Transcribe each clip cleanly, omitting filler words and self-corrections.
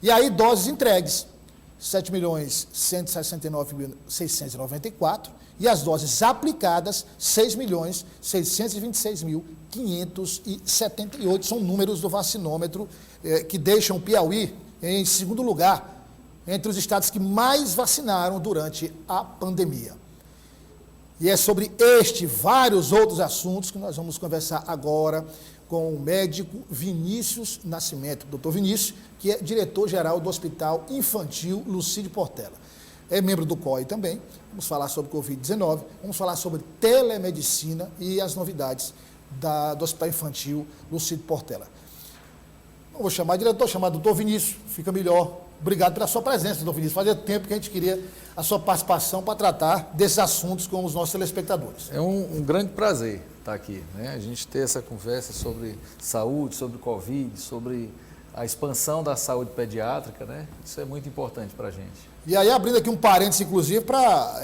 E aí, doses entregues, 7.169.694, e as doses aplicadas, 6.626.578. São números do vacinômetro que deixam o Piauí em segundo lugar entre os estados que mais vacinaram durante a pandemia. E é sobre este e vários outros assuntos que nós vamos conversar agora com o médico Vinícius Nascimento, doutor Vinícius, que é diretor-geral do Hospital Infantil Lucídio Portela. É membro do COI também. Vamos falar sobre Covid-19, vamos falar sobre telemedicina e as novidades do Hospital Infantil Lucídio Portela. Não vou chamar diretor, chamar doutor Vinícius, fica melhor. Obrigado pela sua presença, doutor Vinícius. Fazia tempo que a gente queria a sua participação para tratar desses assuntos com os nossos telespectadores. É um grande prazer estar aqui, né? A gente ter essa conversa sobre saúde, sobre Covid, sobre a expansão da saúde pediátrica, né? Isso é muito importante para a gente. E aí, abrindo aqui um parênteses, inclusive, para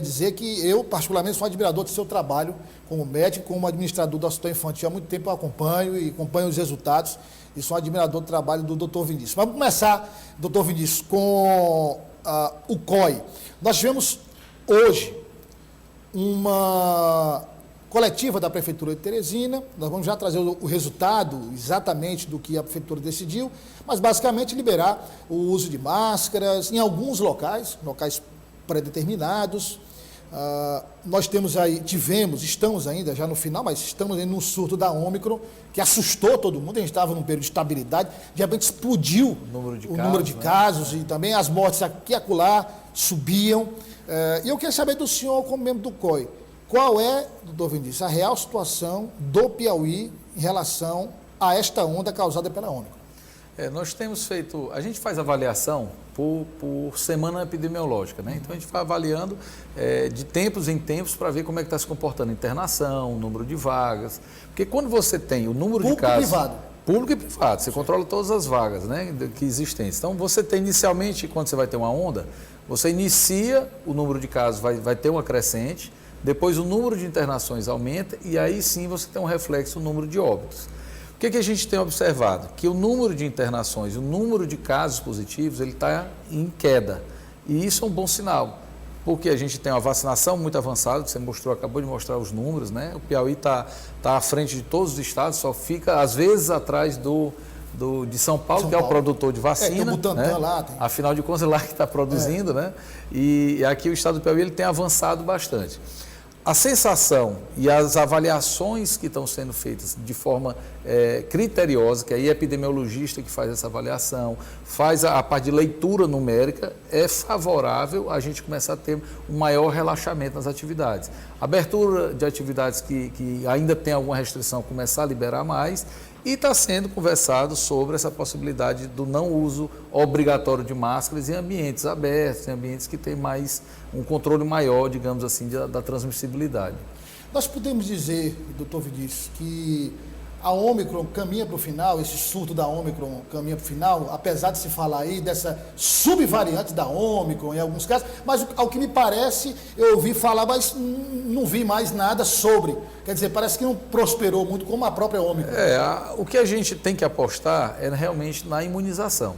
dizer que eu, particularmente, sou admirador do seu trabalho como médico, como administrador do Hospital Infantil. Há muito tempo eu acompanho e acompanho os resultados e sou admirador do trabalho do doutor Vinícius. Vamos começar, doutor Vinícius, com o COI. Nós tivemos hoje uma coletiva da Prefeitura de Teresina. Nós vamos já trazer o resultado exatamente do que a Prefeitura decidiu, mas basicamente liberar o uso de máscaras em alguns locais pré-determinados. Nós estamos ainda já no final, mas estamos ainda no surto da Ômicron, que assustou todo mundo. A gente estava num período de estabilidade, de repente explodiu o número de casos, e também as mortes aqui e acolá subiam. E eu queria saber do senhor, como membro do COI, qual é, doutor Vinícius, a real situação do Piauí em relação a esta onda causada pela Ômicron? Nós temos feito, a gente faz avaliação por semana epidemiológica, né? Então a gente vai avaliando de tempos em tempos para ver como é que está se comportando a internação, o número de vagas. Porque quando você tem o número de casos... Público e privado, você controla todas as vagas, né, que existem. Então você tem inicialmente, quando você vai ter uma onda, você inicia, o número de casos vai ter uma crescente, depois o número de internações aumenta e aí sim você tem um reflexo no número de óbitos. O que a gente tem observado? Que o número de internações, o número de casos positivos, ele está em queda. E isso é um bom sinal, porque a gente tem uma vacinação muito avançada, que você acabou de mostrar os números, né? O Piauí está à frente de todos os estados, só fica às vezes atrás de São Paulo, que é o produtor de vacina. Tem o Butantan, né? lá. Afinal de contas, é lá que está produzindo, né? E aqui o estado do Piauí ele tem avançado bastante. A sensação e as avaliações que estão sendo feitas de forma criteriosa, que aí é epidemiologista que faz essa avaliação, faz a parte de leitura numérica, é favorável a gente começar a ter um maior relaxamento nas atividades. Abertura de atividades que ainda tem alguma restrição, começar a liberar mais, e está sendo conversado sobre essa possibilidade do não uso obrigatório de máscaras em ambientes abertos, em ambientes que têm um controle maior, digamos assim, da transmissibilidade. Nós podemos dizer, doutor Vinícius, que a Ômicron caminha para o final, esse surto da Ômicron caminha para o final, apesar de se falar aí dessa subvariante da Ômicron em alguns casos, mas ao que me parece, eu ouvi falar, mas não vi mais nada sobre. Quer dizer, parece que não prosperou muito como a própria Ômicron. O que a gente tem que apostar é realmente na imunização.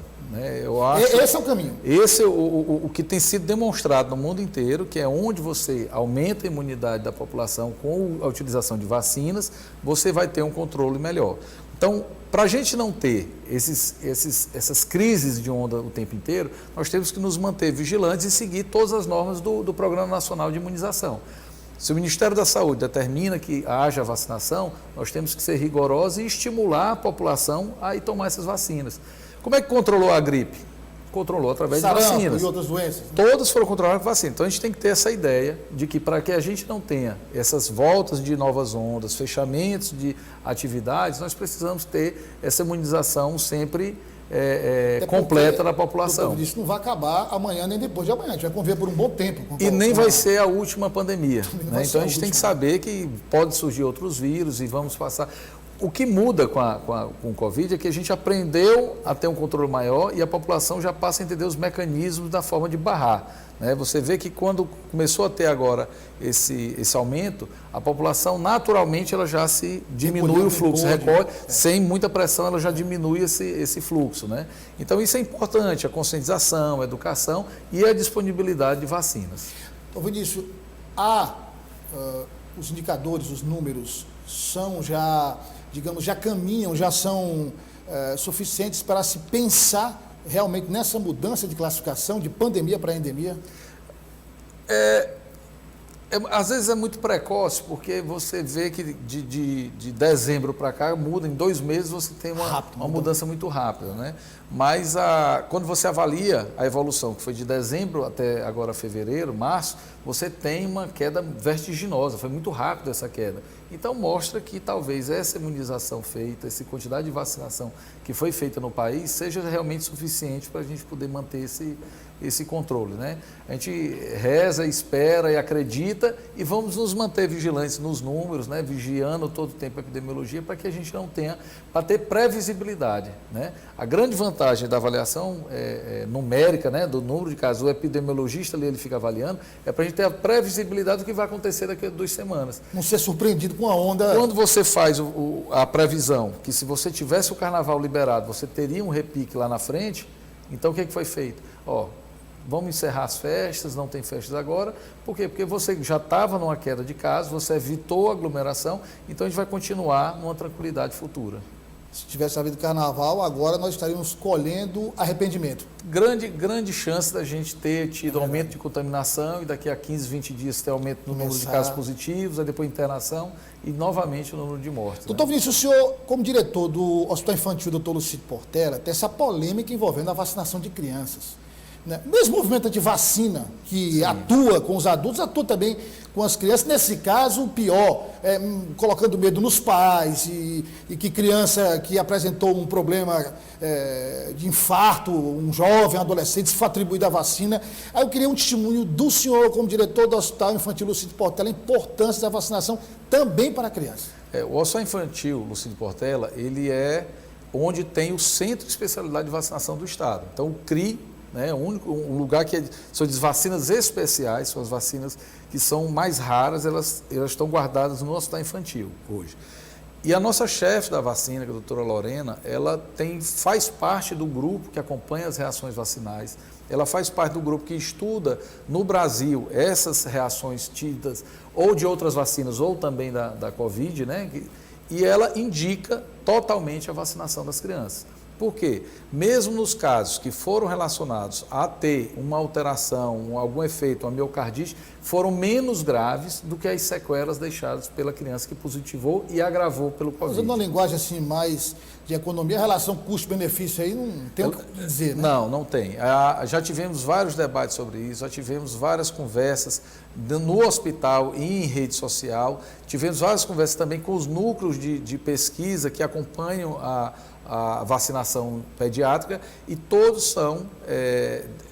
Eu acho esse é o caminho. Esse é o que tem sido demonstrado no mundo inteiro, que é onde você aumenta a imunidade da população com a utilização de vacinas, você vai ter um controle melhor. Então, para a gente não ter essas crises de onda o tempo inteiro, nós temos que nos manter vigilantes e seguir todas as normas do Programa Nacional de Imunização. Se o Ministério da Saúde determina que haja vacinação, nós temos que ser rigorosos e estimular a população a ir tomar essas vacinas. Como é que controlou a gripe? Controlou através de vacinas. E outras doenças. Todas foram controladas com vacina. Então a gente tem que ter essa ideia de que para que a gente não tenha essas voltas de novas ondas, fechamentos de atividades, nós precisamos ter essa imunização sempre completa da população. Isso não vai acabar amanhã nem depois de amanhã. A gente vai conviver por um bom tempo. E nem vai ser a última pandemia. Né? Então a gente tem que saber que pode surgir outros vírus e vamos passar. O que muda com o Covid é que a gente aprendeu a ter um controle maior e a população já passa a entender os mecanismos da forma de barrar. Né? Você vê que quando começou a ter agora esse aumento, a população naturalmente ela já se diminui o fluxo, recolhe, sem muita pressão ela já diminui esse fluxo. Né? Então isso é importante, a conscientização, a educação e a disponibilidade de vacinas. Então, Vinícius, os indicadores, os números são já, digamos, já caminham, já são suficientes para se pensar realmente nessa mudança de classificação de pandemia para endemia? Às vezes é muito precoce, porque você vê que de dezembro para cá muda, em 2 meses você tem uma mudança muito rápida, né? Mas quando você avalia a evolução, que foi de dezembro até agora fevereiro, março, você tem uma queda vertiginosa, foi muito rápida essa queda. Então mostra que talvez essa imunização feita, essa quantidade de vacinação que foi feita no país, seja realmente suficiente para a gente poder manter esse controle, né? A gente reza, espera e acredita e vamos nos manter vigilantes nos números, né? Vigiando todo o tempo a epidemiologia para que a gente não tenha, para ter previsibilidade, né? A grande vantagem da avaliação numérica, né? Do número de casos, o epidemiologista ali ele fica avaliando, é para a gente ter a previsibilidade do que vai acontecer daqui a 2 semanas. Não ser surpreendido com a onda. Quando você faz a previsão, que se você tivesse o carnaval liberado, você teria um repique lá na frente, então o que foi feito? Vamos encerrar as festas, não tem festas agora. Por quê? Porque você já estava numa queda de casos, você evitou a aglomeração, então a gente vai continuar numa tranquilidade futura. Se tivesse havido carnaval, agora nós estaríamos colhendo arrependimento. Grande chance da gente ter tido aumento de contaminação e daqui a 15, 20 dias ter aumento no número de casos positivos, aí depois internação e novamente o número de mortes. Doutor Vinícius, o senhor, como diretor do Hospital Infantil Dr. Lucídio Portela, tem essa polêmica envolvendo a vacinação de crianças. O mesmo movimento de vacina que atua com os adultos, atua também com as crianças. Nesse caso, o pior, colocando medo nos pais e que criança que apresentou um problema de infarto, um jovem, um adolescente, se foi atribuído à vacina. Aí eu queria um testemunho do senhor, como diretor do Hospital Infantil Lucídio Portela, a importância da vacinação também para a criança. O Hospital Infantil Lucídio Portela, ele é onde tem o Centro de Especialidade de Vacinação do Estado. Então, o CRI, né, um lugar que são de vacinas especiais, são as vacinas que são mais raras, elas estão guardadas no hospital infantil hoje. E a nossa chefe da vacina, que é a doutora Lorena, ela faz parte do grupo que acompanha as reações vacinais, ela faz parte do grupo que estuda no Brasil essas reações tidas ou de outras vacinas ou também da Covid, né, e ela indica totalmente a vacinação das crianças. Por quê? Mesmo nos casos que foram relacionados a ter uma alteração, algum efeito, uma miocardite, foram menos graves do que as sequelas deixadas pela criança que positivou e agravou pelo Covid. Usando uma linguagem assim mais de economia, a relação custo-benefício aí não tem o que dizer, né? Não tem. Já tivemos vários debates sobre isso, já tivemos várias conversas no hospital e em rede social, tivemos várias conversas também com os núcleos de pesquisa que acompanham a vacinação pediátrica e todos são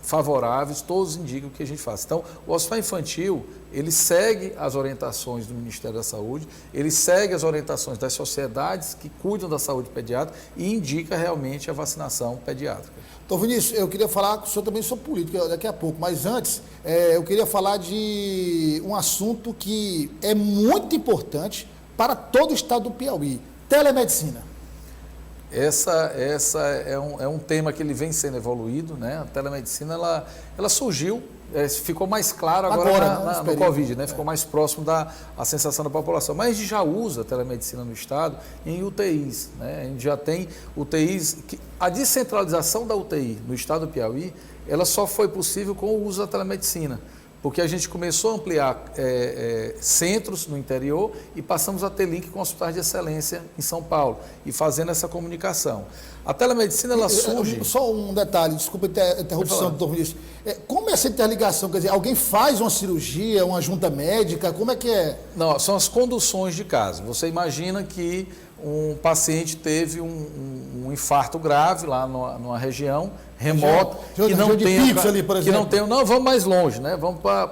favoráveis, todos indicam o que a gente faz. Então, o Hospital Infantil, ele segue as orientações do Ministério da Saúde, ele segue as orientações das sociedades que cuidam da saúde pediátrica e indica realmente a vacinação pediátrica. Então, Vinícius, eu queria falar com o senhor também sobre política daqui a pouco, mas antes eu queria falar de um assunto que é muito importante para todo o estado do Piauí, telemedicina. Essa é um tema que ele vem sendo evoluído, né? A telemedicina ela surgiu, ficou mais claro agora no Covid, né? Ficou mais próximo da sensação da população. Mas a gente já usa a telemedicina no estado em UTIs, né? A gente já tem UTIs. A descentralização da UTI no estado do Piauí, ela só foi possível com o uso da telemedicina. Porque a gente começou a ampliar centros no interior e passamos a ter link com hospitais de excelência em São Paulo e fazendo essa comunicação. A telemedicina, ela surge... Só um detalhe, desculpa a interrupção, doutor Vinícius. Como é essa interligação? Quer dizer, alguém faz uma cirurgia, uma junta médica, como é que é? Não, são as conduções de caso. Você imagina que um paciente teve um infarto grave lá numa região remota, que não tem, ali, por exemplo. Que não tem, não, vamos mais longe, né? Vamos para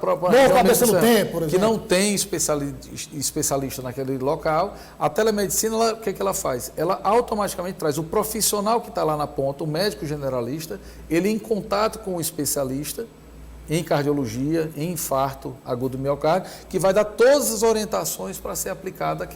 cabeça no tempo, por exemplo. Que não tem especialista naquele local. A telemedicina, o que ela faz? Ela automaticamente traz o profissional que está lá na ponta, o médico generalista, ele em contato com o especialista em cardiologia, em infarto agudo do miocárdio, que vai dar todas as orientações para ser aplicada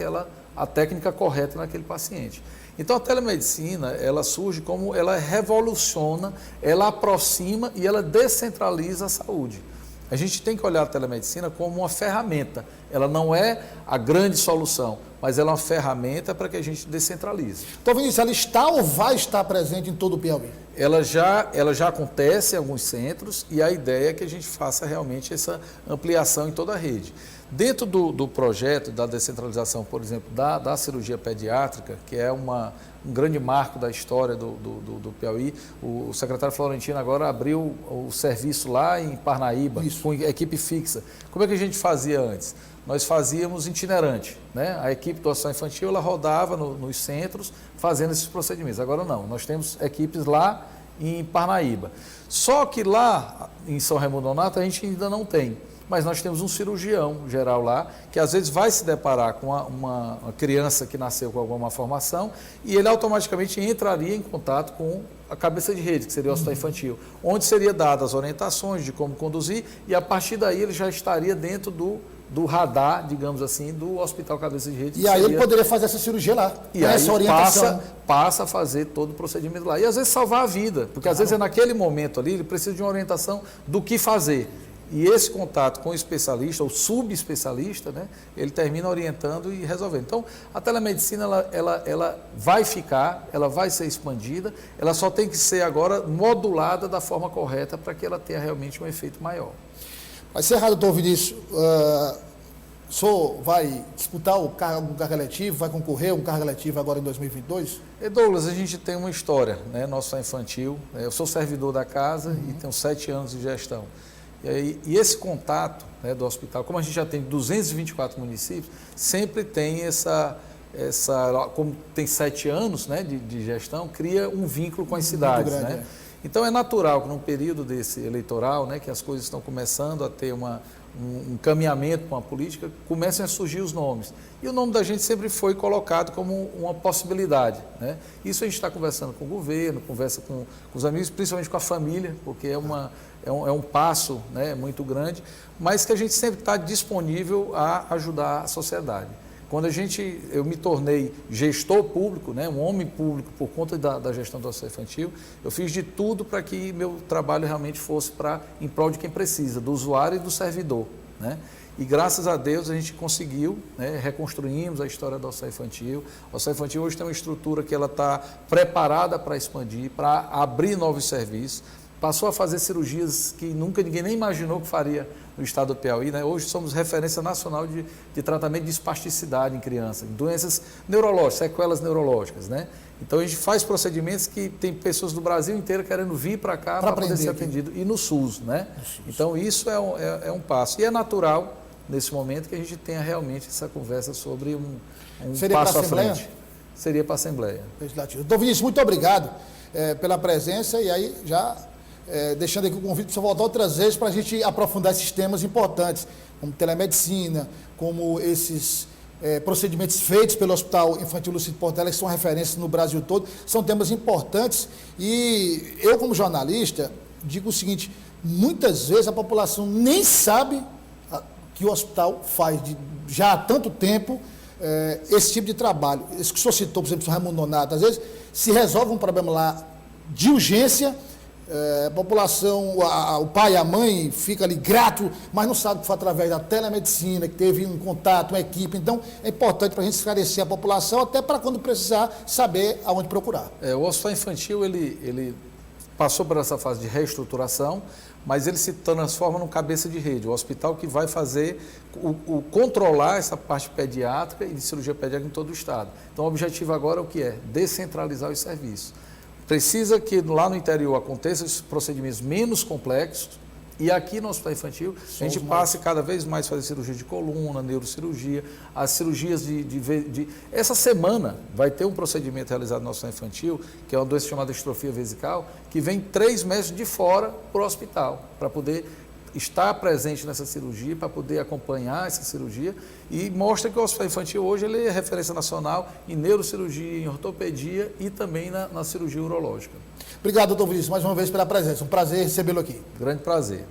a técnica correta naquele paciente. Então a telemedicina, ela surge como, ela revoluciona, ela aproxima e ela descentraliza a saúde. A gente tem que olhar a telemedicina como uma ferramenta. Ela não é a grande solução, mas ela é uma ferramenta para que a gente descentralize. Então, Vinícius, ela está ou vai estar presente em todo o Piauí? Ela já acontece em alguns centros e a ideia é que a gente faça realmente essa ampliação em toda a rede. Dentro do projeto da descentralização, por exemplo, da cirurgia pediátrica, que é um grande marco da história do Piauí, o secretário Florentino agora abriu o serviço lá em Parnaíba, com equipe fixa. Como é que a gente fazia antes? Nós fazíamos itinerante, né? A equipe do Hospital Infantil ela rodava nos centros fazendo esses procedimentos. Agora não, nós temos equipes lá em Parnaíba. Só que lá em São Raimundo Nonato a gente ainda não tem. Mas nós temos um cirurgião geral lá, que às vezes vai se deparar com uma criança que nasceu com alguma malformação e ele automaticamente entraria em contato com a cabeça de rede, que seria o hospital infantil, onde seria dadas as orientações de como conduzir e a partir daí ele já estaria dentro do radar, digamos assim, do hospital cabeça de rede. E aí ele poderia fazer essa cirurgia lá, e aí essa orientação. Passa a fazer todo o procedimento lá. E às vezes salvar a vida, porque às vezes é naquele momento ali, ele precisa de uma orientação do que fazer. E esse contato com o especialista, ou subespecialista, né, ele termina orientando e resolvendo. Então, a telemedicina, ela vai ficar, ela vai ser expandida, ela só tem que ser agora modulada da forma correta para que ela tenha realmente um efeito maior. Vai ser errado, doutor Vinícius, o senhor vai disputar um cargo eletivo, vai concorrer a um cargo eletivo agora em 2022? Douglas, a gente tem uma história, né, nosso infantil, eu sou servidor da casa e tenho 7 anos de gestão. E esse contato, né, do hospital, como a gente já tem 224 municípios, sempre tem como tem 7 anos, né, de gestão, cria um vínculo com as cidades. Grande, né? Então é natural que num período desse eleitoral, né, que as coisas estão começando a ter um caminhamento com a política, comecem a surgir os nomes. E o nome da gente sempre foi colocado como uma possibilidade. Né? Isso a gente está conversando com o governo, conversa com os amigos, principalmente com a família, porque é um passo, né, muito grande, mas que a gente sempre está disponível a ajudar a sociedade. Quando eu me tornei gestor público, né, um homem público por conta da gestão do hospital infantil, eu fiz de tudo para que meu trabalho realmente fosse em prol de quem precisa, do usuário e do servidor. Né? E graças a Deus a gente conseguiu, né, reconstruímos a história do hospital infantil. O hospital infantil hoje tem uma estrutura que ela está preparada para expandir, para abrir novos serviços. Passou a fazer cirurgias que ninguém nem imaginou que faria no estado do Piauí. Né? Hoje somos referência nacional de tratamento de espasticidade em crianças, doenças neurológicas, sequelas neurológicas. Né? Então a gente faz procedimentos que tem pessoas do Brasil inteiro querendo vir para cá para poder ser atendido. E no SUS. Né? Então isso é um passo. E é natural, nesse momento, que a gente tenha realmente essa conversa sobre um passo à frente. Seria para a Assembleia. Doutor Vinícius, muito obrigado pela presença e aí já... deixando aqui o convite para você voltar outras vezes para a gente aprofundar esses temas importantes, como telemedicina, como esses procedimentos feitos pelo Hospital Infantil Lucido Portela, que são referências no Brasil todo, são temas importantes e eu, como jornalista, digo o seguinte, muitas vezes a população nem sabe que o hospital faz já há tanto tempo esse tipo de trabalho. Esse que o senhor citou, por exemplo, o Raimundo Nonato, às vezes se resolve um problema lá de urgência, a população, o pai e a mãe fica ali grato, mas não sabe que foi através da telemedicina, que teve um contato, uma equipe. Então, é importante para a gente esclarecer a população, até para quando precisar saber aonde procurar. O hospital infantil, ele passou por essa fase de reestruturação, mas ele se transforma num cabeça de rede, o hospital que vai fazer, controlar essa parte pediátrica e de cirurgia pediátrica em todo o estado. Então, o objetivo agora é o que é? Descentralizar os serviços. Precisa que lá no interior aconteçam esses procedimentos menos complexos, E aqui no Hospital Infantil, a gente passa cada vez mais a fazer cirurgia de coluna, neurocirurgia, as cirurgias Essa semana vai ter um procedimento realizado no Hospital Infantil, que é uma doença chamada distrofia vesical, que vem 3 médicos de fora para o hospital, para poder estar presente nessa cirurgia, para poder acompanhar essa cirurgia, e mostra que o Hospital Infantil hoje ele é referência nacional em neurocirurgia, em ortopedia e também na cirurgia urológica. Obrigado, doutor Vinícius, mais uma vez pela presença. Um prazer recebê-lo aqui. Grande prazer.